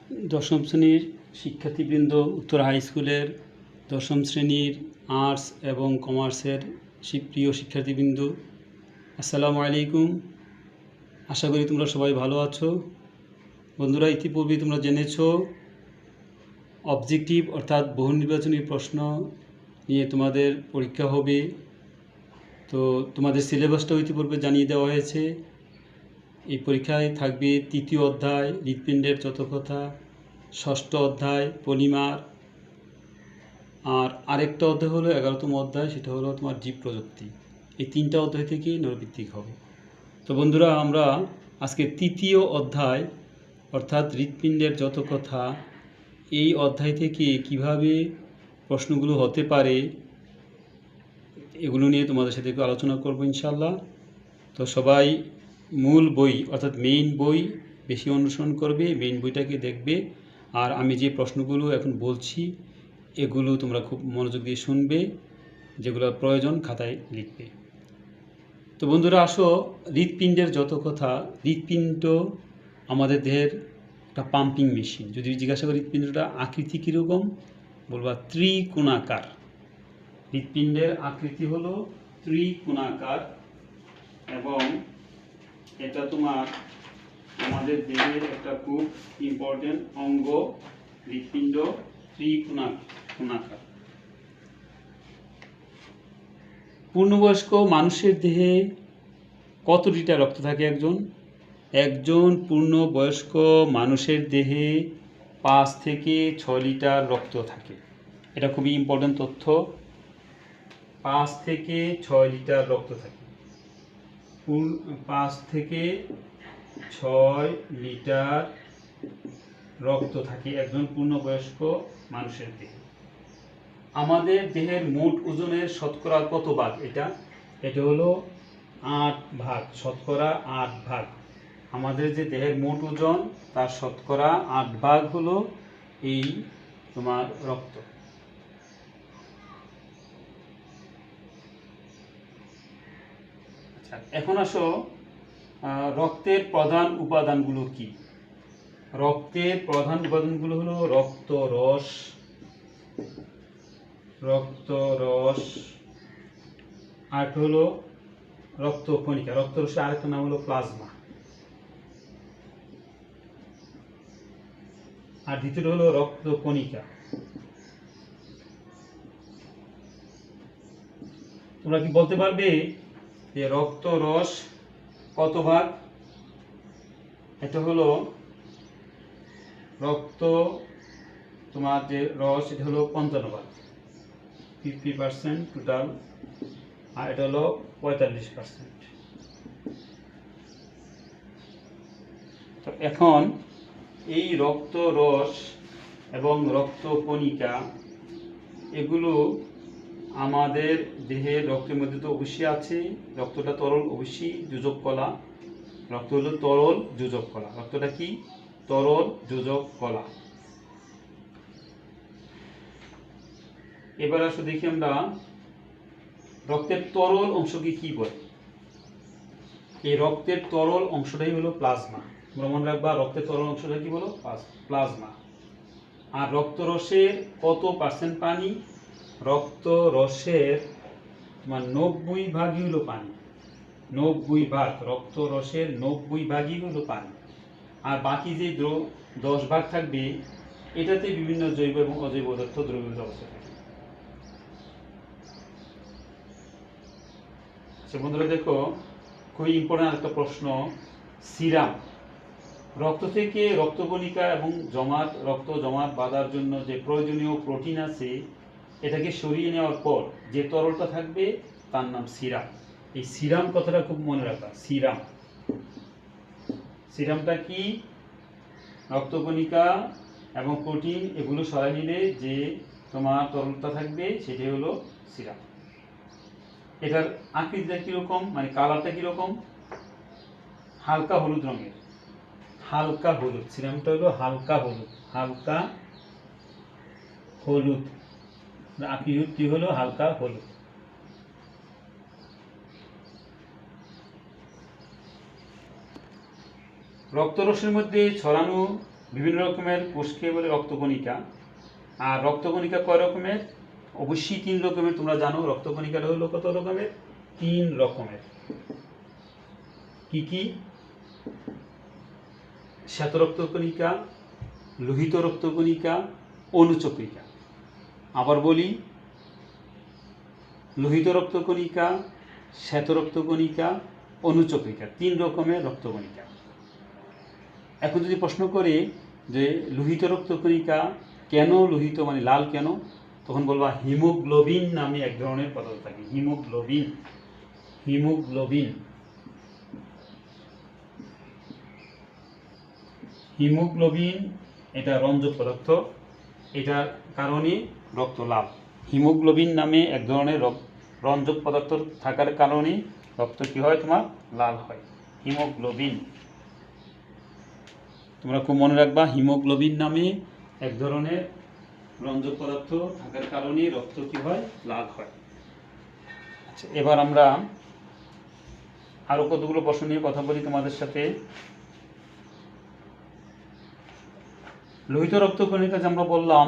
দশম শ্রেণীর শিক্ষার্থীবৃন্দ, উত্তর হাই স্কুলের দশম শ্রেণীর আর্টস এবং কমার্সের প্রিয় শিক্ষার্থীবৃন্দ, আসসালামু আলাইকুম। আশা করি তোমরা সবাই ভালো আছো। বন্ধুরা, ইতিপূর্বে তোমরা জেনেছ অবজেক্টিভ অর্থাৎ বহু নির্বাচনী প্রশ্ন নিয়ে তোমাদের পরীক্ষা হবে। তো তোমাদের সিলেবাসটাও ইতিপূর্বে জানিয়ে দেওয়া হয়েছে। এই পরীক্ষায় থাকবে তৃতীয় অধ্যায় হৃৎপিণ্ডের যত কথা, ষষ্ঠ অধ্যায় পলিমার, আর আরেকটা অধ্যায় হলো 11তম অধ্যায়, সেটা হলো তোমার জীব প্রযুক্তি। এই তিনটা অধ্যায় থেকে নৈর্ভিত্তিক হবে। তো বন্ধুরা, আমরা আজকে তৃতীয় অধ্যায় অর্থাৎ হৃৎপিণ্ডের যত কথা, এই অধ্যায় থেকে কিভাবে প্রশ্নগুলো হতে পারে এগুলো নিয়ে তোমাদের সাথে একটু আলোচনা করবো ইনশাল্লাহ। তো সবাই মূল বই অর্থাৎ মেইন বই বেশি অনুসরণ করবে, মেইন বইটাকে দেখবে। আর আমি যে প্রশ্নগুলো এখন বলছি এগুলো তোমরা খুব মনোযোগ দিয়ে শুনবে, যেগুলো প্রয়োজন খাতায় লিখবে। তো বন্ধুরা, আসো হৃৎপিণ্ডের যত কথা। হৃৎপিণ্ড আমাদের দেহের একটা পাম্পিং মেশিন। যদি জিজ্ঞাসা করি হৃৎপিণ্ডটা আকৃতি কীরকম, বলবা ত্রিকোণাকার। হৃৎপিণ্ডের আকৃতি হলো ত্রিকোণাকার এবং এটা তোমার আমাদের দেহের একটা খুব ইম্পর্টেন্ট অঙ্গ। হৃৎপিণ্ড ত্রিকোণাকার। পূর্ণবয়স্ক মানুষের দেহে কত লিটার রক্ত থাকে? একজন পূর্ণবয়স্ক মানুষের দেহে 5 থেকে 6 লিটার রক্ত থাকে। এটা খুবই ইম্পর্টেন্ট তথ্য। 5 থেকে 6 লিটার রক্ত থাকে। 5 থেকে 6 লিটার রক্ত থাকে একজন পূর্ণবয়স্ক মানুষের দেহে। আমাদের দেহের মোট ওজনের শতকরা কত ভাগ? এটা হলো 8 ভাগ, শতকরা 8 ভাগ। আমাদের যে দেহের মোট ওজন তার শতকরা 8 ভাগ হলো এই তোমার রক্ত। আচ্ছা, এখন আসো রক্তের প্রধান উপাদানগুলো কি? রক্তের প্রধান উপাদানগুলো হলো রক্তরস, আর হলো রক্তকণিকা। রক্তরসের আরেকটা নাম হলো প্লাজমা, আর দ্বিতীয়টা হলো রক্তকণিকা। তোমরা কি বলতে পারবে যে রক্তরস কত ভাগ? এটা হলো রক্ত তোমার যে রস, এটা হলো 55 ভাগ, 50% টোটাল, আর এটা হলো 45%। তো এখন এই রক্তরস এবং রক্তকণিকা এগুলো আমাদের দেহের রক্তের মধ্যে তো অবশ্যই আছে। রক্তটা তরল, অবশ্যই যোজক কলা। রক্ত হলো তরল যোজক কলা। রক্তটা কি? তরল যোজক কলা। এবার আসো দেখি আমরা রক্তের তরল অংশকে কি বলে। এই রক্তের তরল অংশটাই হলো প্লাজমা। মনে রাখবা, রক্তের তরল অংশটা কি বলো? প্লাজমা। আর রক্তরসের কত পার্সেন্ট পানি? রক্তরসের তোমার 90 ভাগই হলো পানি। 90 ভাগ, রক্তরসের 90 ভাগই হলো পানি। আর বাকি যে 10 ভাগ থাকবে, এটাতে বিভিন্ন জৈব এবং অজৈব পদার্থ দ্রবীভূত অবস্থা থাকে। আচ্ছা বন্ধুরা, দেখো খুবই ইম্পর্টেন্ট একটা প্রশ্ন। সিরাম, রক্ত থেকে রক্তকণিকা এবং রক্ত জমাট বাঁধার জন্য যে প্রয়োজনীয় প্রোটিন আছে, এটাকে সরিয়ে নেওয়ার পর যে তরলটা থাকবে তার নাম সিরাম। এই সিরাম কথাটা খুব মনে রাখা। সিরামটা কি? রক্তকণিকা এবং প্রোটিন এগুলো সরাই নিলে যে তোমার তরলটা থাকবে সেটাই হলো সিরাম। এটার আকৃতিটা কিরকম, মানে কালারটা কিরকম? হালকা হলুদ রঙের। হালকা হলুদ। সিরামটা হলো হালকা হলুদ। আকৃতি হলো হালকা হলুদ। রক্তরসের মধ্যে ছড়ানো বিভিন্ন রকমের কোষকে বলে রক্তকণিকা। আর রক্তকণিকা কয় রকমের? অবশ্যই 3 রকমের। তোমরা জানো রক্তকণিকাটা হলো কত রকমের? 3 রকমের। কি কি? শ্বেত রক্তকণিকা, লোহিত রক্তকণিকা, অনুচক্রিকা। আবার বলি, লোহিত রক্তকণিকা, শ্বেত রক্তকণিকা, অনুচক্রিকা, 3 রকমের রক্তকণিকা। এখন যদি প্রশ্ন করে যে লোহিত রক্তকণিকা কেন লোহিত, মানে লাল কেন, তখন বলবা হিমোগ্লোবিন নামে এক ধরনের পদার্থ থাকে। হিমোগ্লোবিন, হিমোগ্লোবিন, হিমোগ্লোবিন এটা রঞ্জক পদার্থ, এটার কারণে রক্ত লাল। হিমোগ্লোবিন নামে এক ধরনের রঞ্জক পদার্থ থাকার কারণে রক্ত কি হয়? তোমার লাল হয়, হিমোগ্লোবিন। তোমরা খুব মনে রাখবা, হিমোগ্লোবিন নামে এক ধরনের রঞ্জক পদার্থ থাকার কারণে রক্ত কি হয়? লাল হয়। আচ্ছা, এবার আমরা আরো কতগুলো প্রশ্ন নিয়ে কথা বলি তোমাদের সাথে। লোহিত রক্তকণিকা যে আমরা বললাম,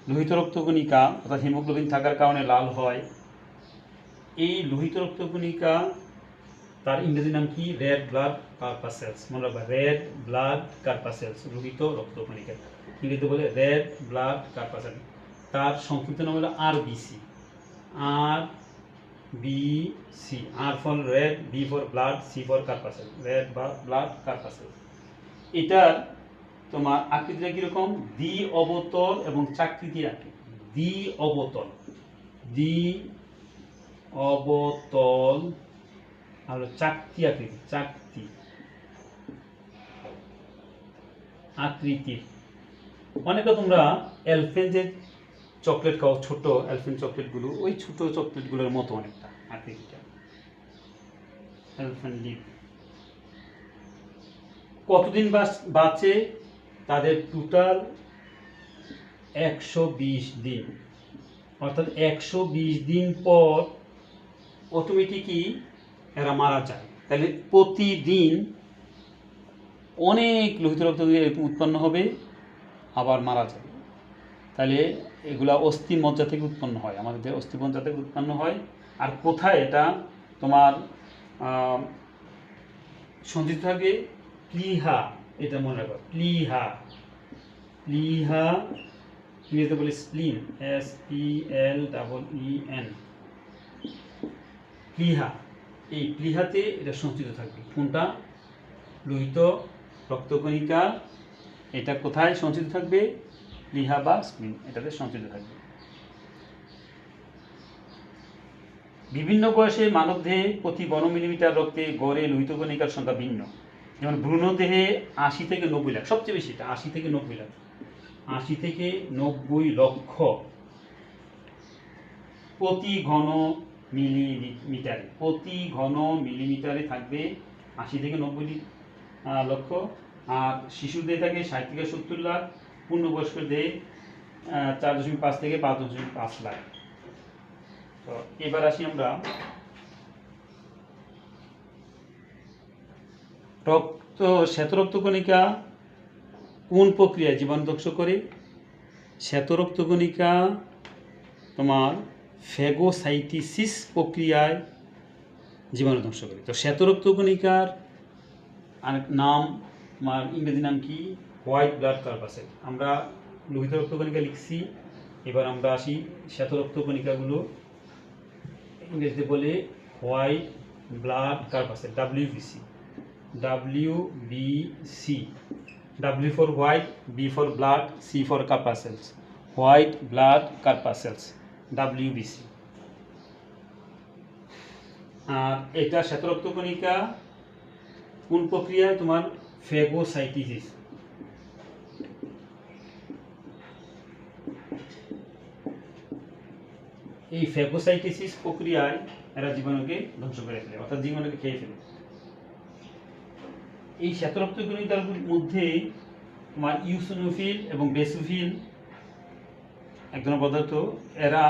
লোহিত রক্তকণিকা অর্থাৎ হিমোগ্লোবিন থাকার কারণে লাল হয়। এই লোহিত রক্তকণিকা তার ইংরেজি নাম কি? Red blood corpuscles. মনে রাখবা, রেড ব্লাড কর্পাসেলস, লোহিত রক্তকণিকা। ইংরেজিতে বলে রেড ব্লাড কর্পাসেল। তার সংক্ষিপ্ত নাম হলো RBC. RBC, R for red, B for blood, C for corpuscle, red blood corpuscle. এটার তোমার আকৃতিটা কিরকম? দ্বি অবতল এবং চাকৃতি আকৃতি। দ্বি অবতল, দ্বি অবতল আর চাকতি আকৃতি, চাকতি আকৃতির। অনেকে তোমরা এলফেন যে চকলেট খাও, ছোট এলফেন চকলেটগুলো, ওই ছোট চকলেটগুলোর মতো অনেকটা আকৃতিটা, এলফেন লিপ। কতদিন বাঁচে? তাদের টোটাল 120 দিন। অর্থাৎ 120 দিন পর অটোমেটিকই এরা মারা যায়। তাহলে প্রতিদিন অনেক লোহিত রক্ত উৎপন্ন হবে, আবার মারা যাবে। তাহলে এগুলা অস্থি মজ্জা থেকে উৎপন্ন হয়, আমাদের অস্থি মজ্জা থেকে উৎপন্ন হয়। আর কোথায় এটা তোমার সঞ্চিত থাকে? প্লিহা, এটা মনে রাখো, প্লিহা। প্লিহা ইংরেজিতে বলে স্প্লিন, SPLEEN, প্লিহা। এই প্লিহাতে এটা সঞ্চিত থাকবে। কোনটা? লোহিত রক্তকণিকা। এটা কোথায় সঞ্চিত থাকবে? প্লিহা বা স্প্লিন, এটাতে সঞ্চিত থাকবে। বিভিন্ন বয়সে মানবদেহে প্রতি ঘন মিলিমিটার রক্তে গড়ে লোহিত কণিকার সংখ্যা ভিন্ন। যেমন ভ্রূণদেহে 80 থেকে 90 লাখ, সবচেয়ে বেশি এটা 80 থেকে 90 লাখ, 80 থেকে 90 লক্ষ প্রতি ঘন মিলিমিটারে। প্রতি ঘন মিলিমিটারে থাকবে 80 থেকে 90 লক্ষ। আর শিশুদের থাকে 60 থেকে 70 লাখ, পূর্ণবয়স্কদের 4.5 থেকে 5.5 লাখ। তো এবার আসি আমরা শ্বেত রক্তকণিকা কোন প্রক্রিয়ায় জীবাণু ধ্বংস করে? শ্বেত রক্তকণিকা তোমার ফ্যাগোসাইটোসিস প্রক্রিয়ায় জীবাণু ধ্বংস করে। তো শ্বেত রক্তকণিকার আরেক নাম, তোমার ইংরেজি নাম কি? White blood corpuscle. আমরা লোহিত রক্তকণিকা লিখছি, এবার আমরা আসি শ্বেত রক্তকণিকাগুলো। ইংরেজিতে বলে white blood corpuscle, WBC, WBC, W for white, B for blood, C for corpuscles, white blood corpuscles, WBC। আর এটা শ্বেত রক্তকণিকা কোন প্রক্রিয়ায়? তোমার ফ্যাগোসাইটোসিস। এই ফ্যাগোসাইটোসিস প্রক্রিয়ায় এরা জীবাণুকে ধ্বংস করে ফেলে, অর্থাৎ জীবাণুকে খেয়ে ফেলে। এই শ্বেত রক্তকণিকার মধ্যে তোমার ইওসিনোফিল এবং বেসোফিল এক ধরনের পদার্থ। এরা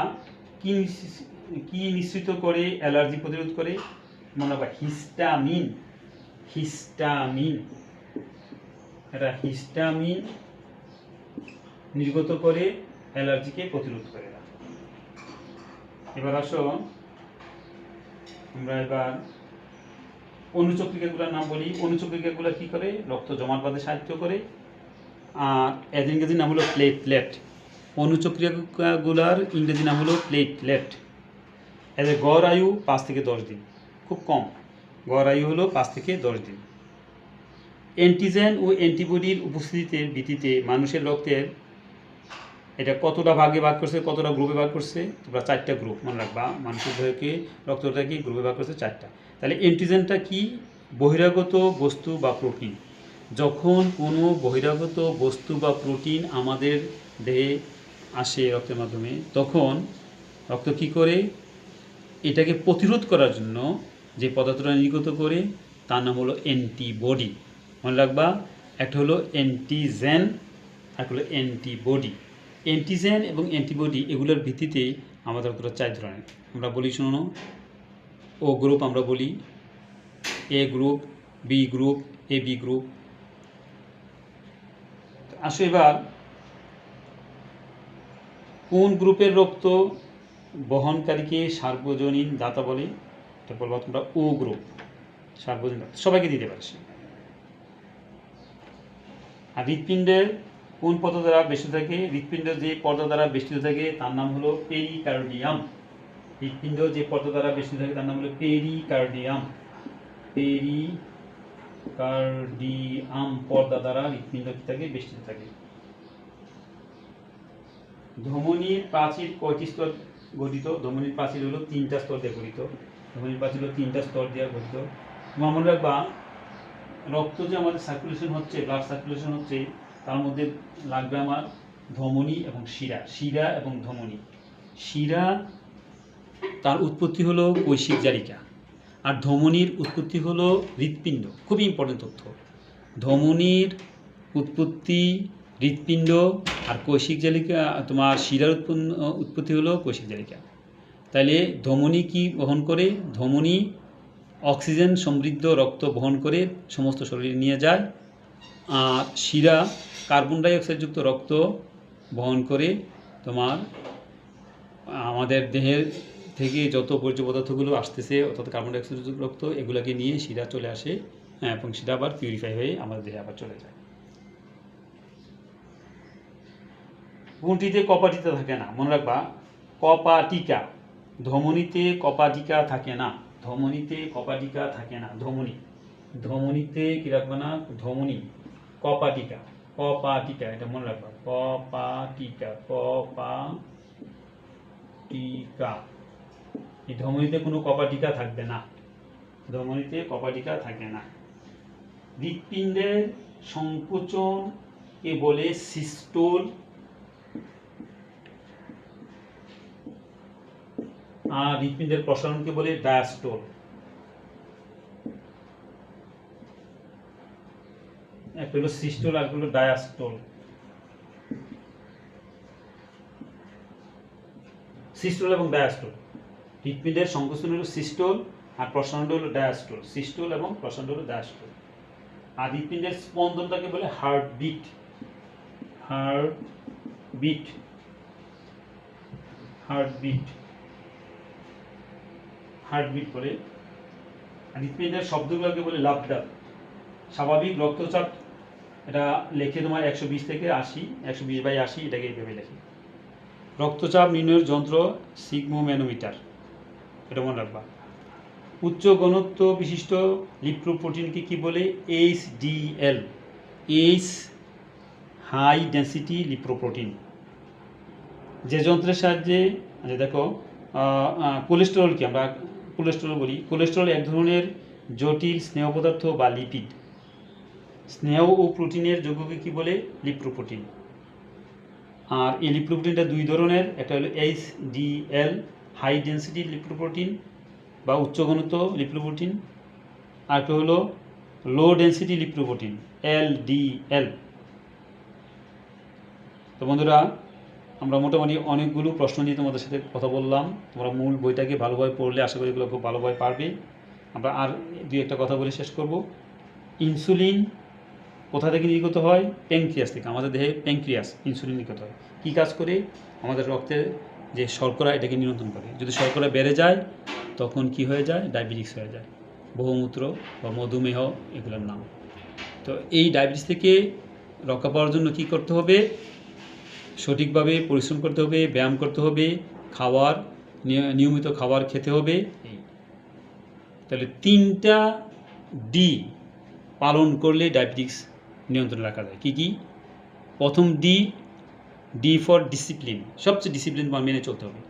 কি নিঃসৃত করে অ্যালার্জি প্রতিরোধ করে? মনে রাখবা, হিস্টামিন। হিস্টামিন, এটা হিস্টামিন নির্গত করে অ্যালার্জিকে প্রতিরোধ করে না। এবার আসো আমরা এবার অনুচক্রিকাগুলোর নাম বলি। অনুচক্রিকাগুলো কি করে? রক্ত জমাট বাঁধতে সাহায্য করে। আর এর ইংরেজি নাম হলো প্লেটলেট। অনুচক্রিকাগুলার ইংরেজি নাম হলো প্লেটলেট। এদের গড় আয়ু 5 থেকে 10 দিন, খুব কম। গড় আয়ু হলো 5 থেকে 10 দিন। অ্যান্টিজেন ও অ্যান্টিবডির উপস্থিতিতে ভিত্তিতে মানুষের রক্তের এটা কতটা ভাগে ভাগ করছে, কতটা গ্রুপে ভাগ করছে? তোমরা 4টা গ্রুপ মনে রাখবা। মানুষের দেহকে রক্তটাকে গ্রুপে ভাগ করছে 4টা। তাহলে অ্যান্টিজেনটা কি? বহিরাগত বস্তু বা প্রোটিন। যখন কোনো বহিরাগত বস্তু বা প্রোটিন আমাদের দেহে আসে রক্তের মাধ্যমে, তখন রক্ত কী করে? এটাকে প্রতিরোধ করার জন্য যে পদার্থটা নির্গত করে তার নাম হলো অ্যান্টিবডি। মনে রাখবা, একটা হলো অ্যান্টিজেন, একটা হলো অ্যান্টিবডি। অ্যান্টিজেন এবং অ্যান্টিবডি এগুলোর ভিত্তিতে আমাদের রক্তটা 4 ধরনের। আমরা বলি শোনো, ও গ্রুপ আমরা বলি, এ group, B group, A B group. আসো এবার কোন গ্রুপের রক্ত বহনকারীকে সার্বজনীন দাতা বলে? এটা বলবো তোমরা ও গ্রুপ, সার্বজনীন দাতা, সবাইকে দিতে পারে। আর হৃৎপিণ্ডের কোন পর্দা দ্বারা বেষ্টিত থাকে? হৃৎপিণ্ড যে পর্দা দ্বারা বেষ্টিত থাকে তার নাম হলো পেরিকার্ডিয়াম। হৃৎপিণ্ড যে পর্দা দ্বারা বেষ্টিত থাকে তার নাম হলো পেরিকার্ডিয়াম। পেরিকার্ডিয়াম পর্দা দ্বারা হৃৎপিণ্ড কি থাকে? বেষ্টিত থাকে। ধমনীর প্রাচীর কয়টি স্তর গঠিত? ধমনীর প্রাচীর হলো 3টা স্তর দিয়ে গঠিত। ধমনীর প্রাচীর হলো 3টা স্তর দিয়ে গঠিত। তোমার মনে রাখবা, রক্ত যে আমাদের সার্কুলেশন হচ্ছে, ব্লাড সার্কুলেশন হচ্ছে, তার মধ্যে লাগবে আমার ধমনী এবং শিরা। শিরা এবং ধমনী। শিরা তার উৎপত্তি হলো কৈশিক জালিকা, আর ধমনীর উৎপত্তি হলো হৃৎপিণ্ড। খুবই ইম্পর্টেন্ট তথ্য। ধমনীর উৎপত্তি হৃৎপিণ্ড, আর কৈশিক জালিকা তোমার শিরার উৎপত্তি হলো কৈশিক জালিকা। তাহলে ধমনী কি বহন করে? ধমনী অক্সিজেন সমৃদ্ধ রক্ত বহন করে সমস্ত শরীরে নিয়ে যায়, আর শিরা কার্বন ডাইঅক্সাইডযুক্ত রক্ত বহন করে তোমার আমাদের দেহের থেকে যত বর্জ্য পদার্থগুলো আসতেছে, অর্থাৎ কার্বন ডাইঅক্সাইডযুক্ত রক্ত, এগুলোকে নিয়ে শিরা চলে আসে, এবং শিরা আবার পিউরিফাই হয়ে আমাদের দেহে আবার চলে যায়। কোনটিতে কপাটিকা থাকে না? মনে রাখবা, কপাটিকা। ধমনীতে কপাটিকা থাকে না। ধমনীতে কপাটিকা থাকে না। ধমনীতে কি রাখবা না? ধমনী। কপাটিকা, কপাটিকা, এটা মনে রাখবা। কপাটিকা, কপাটিকা। এই ধমনীতে কোনো কপাটিকা থাকবে না। ধমনীতে কপাটিকা থাকে না। হৃৎপিণ্ডের সংকোচনকে বলে সিস্টোল, আর হৃৎপিণ্ডের প্রসারণকে বলে ডায়াস্টোল। একটা হলো সিস্টোল আর হলো ডায়াস্টোল। সিস্টোল এবং ডায়াস্টোল। হৃৎপিণ্ডের সংকোচন হলো সিস্টোল, আর প্রসারণ হলো ডায়াস্টোল। সিস্টোল এবং প্রসারণ হলো ডায়াস্টোল। আর হৃৎপিণ্ডের স্পন্দনটাকে বলে হার্টবিট। হার্টবিট, হার্টবিট, হার্টবিট বলে। আর হৃৎপিণ্ডের শব্দগুলোকে বলে লাবডাব। স্বাভাবিক রক্তচাপ, এটা লেখে তোমার 120 থেকে 80, 120/80, এটাকে এইভাবে লেখে। রক্তচাপ নির্ণয়ের যন্ত্র সিগমোম্যানোমিটার, এটা মনে রাখবা। উচ্চ ঘনত্ব বিশিষ্ট লিপ্রোপ্রোটিনকে কি বলে? HDL, H high density lipoprotein. যে যন্ত্রের সাহায্যে, আচ্ছা দেখো, কোলেস্টেরলকে আমরা কোলেস্টেরল বলি। কোলেস্টেরল এক ধরনের জটিল স্নেহ পদার্থ বা লিপিড। স্নেহ ও প্রোটিনের যৌগকে কি বলে? লিপ্রোপ্রোটিন। আর এই লিপ্রোপ্রোটিনটা 2 ধরনের, একটা হলো HDL, হাই ডেন্সিটি লিপ্রোপ্রোটিন বা উচ্চ ঘনত্ব লিপ্রোপ্রোটিন, আর একটা হলো লো ডেন্সিটি লিপ্রোপ্রোটিন, LDL। তো বন্ধুরা, আমরা মোটামুটি অনেকগুলো প্রশ্ন নিয়ে তোমাদের সাথে কথা বললাম। তোমরা মূল বইটাকে ভালোভাবে পড়লে আশা করি এগুলো খুব ভালোভাবে পারবে। আমরা আর 2-1টা কথা বলে শেষ করব। ইনসুলিন কোথা থেকে নির্গত হয়? প্যানক্রিয়াস থেকে। আমাদের দেহে প্যানক্রিয়াস ইনসুলিন নির্গত হয়। কী কাজ করে? আমাদের রক্তের যে শর্করা এটাকে নিয়ন্ত্রণ করে। যদি শর্করা বেড়ে যায় তখন কি হয়ে যায়? ডায়াবেটিস হয়ে যায়, বহুমূত্র বা মধুমেহ এগুলোর নাম। তো এই ডায়াবেটিস থেকে রক্ষা পাওয়ার জন্য কী করতে হবে? সঠিকভাবে পরিশ্রম করতে হবে, ব্যায়াম করতে হবে, খাবার নিয়মিত খাবার খেতে হবে। এই তাহলে 3টা ডি পালন করলে ডায়াবেটিস নিয়ন্ত্রণে রাখা যায়। কী কী? প্রথম ডি ফর ডিসিপ্লিন, সবচেয়ে ডিসিপ্লিন মেনে চলতে হবে।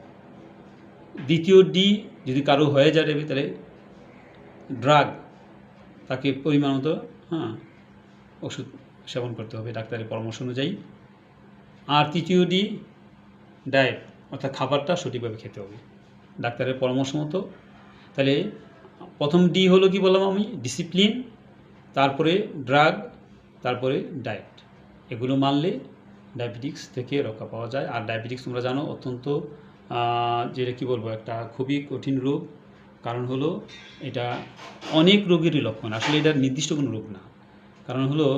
দ্বিতীয় ডি, যদি কারো হয়ে যায় তাহলে ড্রাগ, তাকে পরিমাণ মতো ওষুধ সেবন করতে হবে ডাক্তারের পরামর্শ অনুযায়ী। আর তৃতীয় ডি ডায়েট, অর্থাৎ খাবারটা সঠিকভাবে খেতে হবে ডাক্তারের পরামর্শ মতো। তাহলে প্রথম ডি হলো কি বললাম আমি? ডিসিপ্লিন, তারপরে ড্রাগ, তারপরে ডায়েট। এগুলো মানলে ডায়াবেটিক্স থেকে রক্ষা পাওয়া যায়। আর ডায়াবেটিক্স তোমরা জানো অত্যন্ত যেটা কী বলবো, একটা খুবই কঠিন রোগ। কারণ হলো এটা অনেক রোগেরই লক্ষণ, আসলে এটা নির্দিষ্ট কোনো রোগ না। কারণ হলো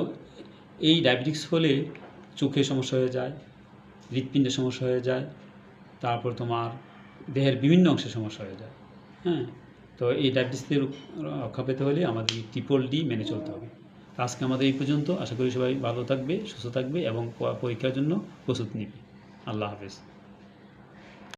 এই ডায়াবেটিক্স হলে চোখের সমস্যা হয়ে যায়, হৃৎপিণ্ডের সমস্যা হয়ে যায়, তারপর তোমার দেহের বিভিন্ন অংশের সমস্যা হয়ে যায়। তো এই ডায়াবেটিস থেকে রক্ষা পেতে হলে আমাদের ডি মেনে চলতে হবে। আজকে আমাদের এই পর্যন্ত। আশা করি সবাই ভালো থাকবে, সুস্থ থাকবে এবং পরীক্ষার জন্য প্রস্তুতি নেবে। আল্লাহ হাফেজ।